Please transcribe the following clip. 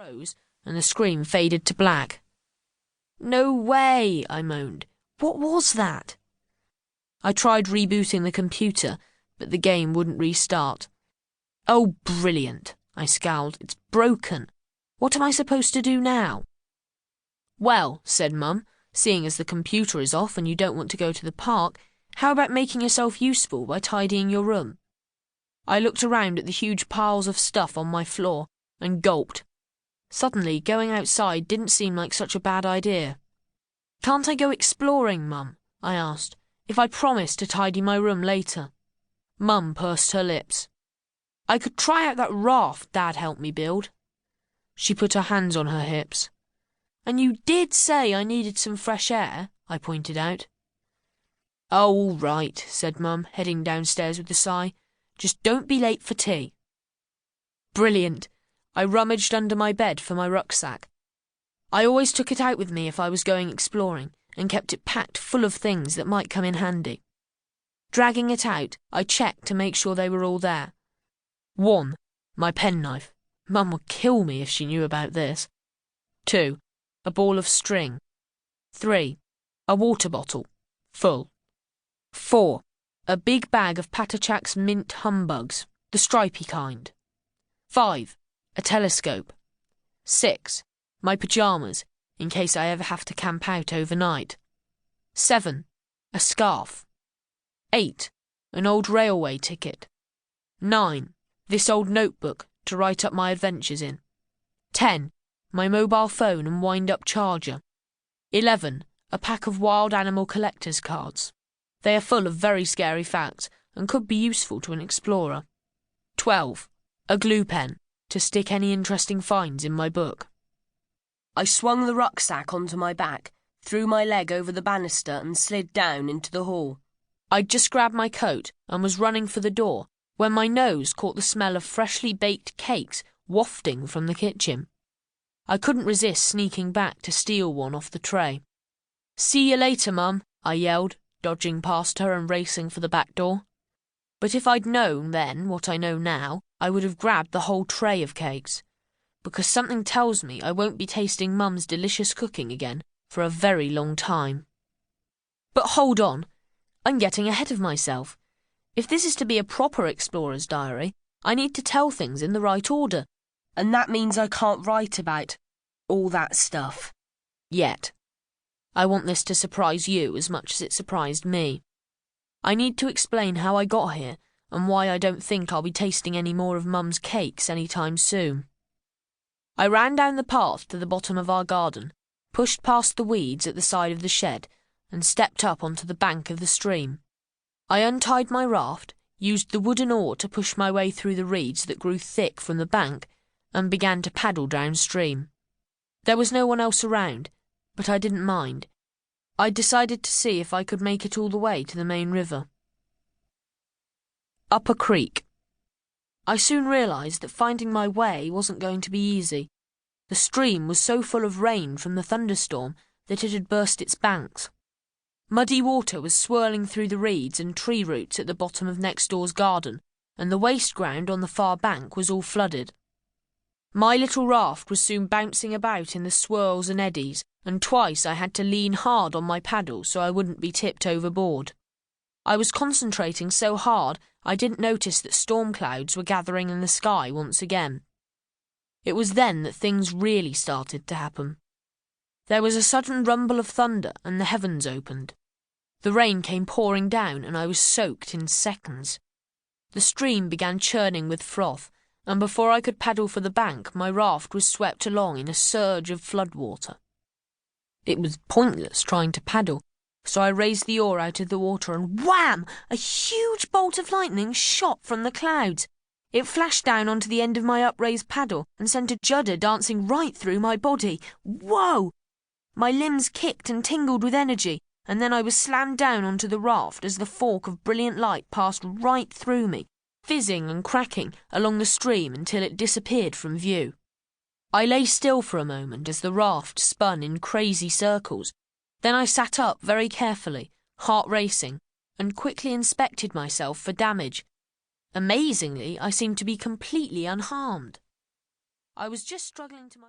froze and the screen faded to black. "No way," I moaned. "What was that?" I tried rebooting the computer, but the game wouldn't restart. "Oh, brilliant," I scowled. "It's broken. What am I supposed to do now?" "Well," said Mum, "seeing as the computer is off and you don't want to go to the park, how about making yourself useful by tidying your room?" I looked around at the huge piles of stuff on my floor and gulped. Suddenly, going outside didn't seem like such a bad idea. "Can't I go exploring, Mum?" I asked, "if I promise to tidy my room later?" Mum pursed her lips. "I could try out that raft Dad helped me build." She put her hands on her hips. "And you did say I needed some fresh air," I pointed out. "Oh, all right," said Mum, heading downstairs with a sigh. "Just don't be late for tea." Brilliant. I rummaged under my bed for my rucksack. I always took it out with me if I was going exploring and kept it packed full of things that might come in handy. Dragging it out, I checked to make sure they were all there. 1. My penknife. Mum would kill me if she knew about this. 2. A ball of string. 3. A water bottle. Full. 4. A big bag of Patachak's mint humbugs, the stripy kind. 5. A telescope. 6. My pyjamas, in case I ever have to camp out overnight. 7. A scarf. 8. An old railway ticket. 9. This old notebook to write up my adventures in. 10. My mobile phone and wind-up charger. 11. A pack of wild animal collector's cards. They are full of very scary facts and could be useful to an explorer. 12. A glue pen to stick any interesting finds in my book. I swung the rucksack onto my back, threw my leg over the banister and slid down into the hall. I'd just grabbed my coat and was running for the door when my nose caught the smell of freshly baked cakes wafting from the kitchen. I couldn't resist sneaking back to steal one off the tray. "See you later, Mum," I yelled, dodging past her and racing for the back door. But if I'd known then what I know now, I would have grabbed the whole tray of cakes, because something tells me I won't be tasting Mum's delicious cooking again for a very long time. But hold on, I'm getting ahead of myself. If this is to be a proper explorer's diary, I need to tell things in the right order, and that means I can't write about all that stuff. Yet. I want this to surprise you as much as it surprised me. I need to explain how I got here and why I don't think I'll be tasting any more of Mum's cakes any time soon. I ran down the path to the bottom of our garden, pushed past the weeds at the side of the shed, and stepped up onto the bank of the stream. I untied my raft, used the wooden oar to push my way through the reeds that grew thick from the bank, and began to paddle downstream. There was no one else around, but I didn't mind. I decided to see if I could make it all the way to the main river. Up a creek. I soon realised that finding my way wasn't going to be easy. The stream was so full of rain from the thunderstorm that it had burst its banks. Muddy water was swirling through the reeds and tree roots at the bottom of next door's garden, and the waste ground on the far bank was all flooded. My little raft was soon bouncing about in the swirls and eddies, and twice I had to lean hard on my paddle so I wouldn't be tipped overboard. I was concentrating so hard I didn't notice that storm clouds were gathering in the sky once again. It was then that things really started to happen. There was a sudden rumble of thunder and the heavens opened. The rain came pouring down and I was soaked in seconds. The stream began churning with froth, and before I could paddle for the bank, my raft was swept along in a surge of floodwater. It was pointless trying to paddle, so I raised the oar out of the water and wham! A huge bolt of lightning shot from the clouds. It flashed down onto the end of my upraised paddle and sent a judder dancing right through my body. Whoa! My limbs kicked and tingled with energy, and then I was slammed down onto the raft as the fork of brilliant light passed right through me, fizzing and cracking along the stream until it disappeared from view. I lay still for a moment as the raft spun in crazy circles. Then I sat up very carefully, heart racing, and quickly inspected myself for damage. Amazingly, I seemed to be completely unharmed. I was just struggling to my...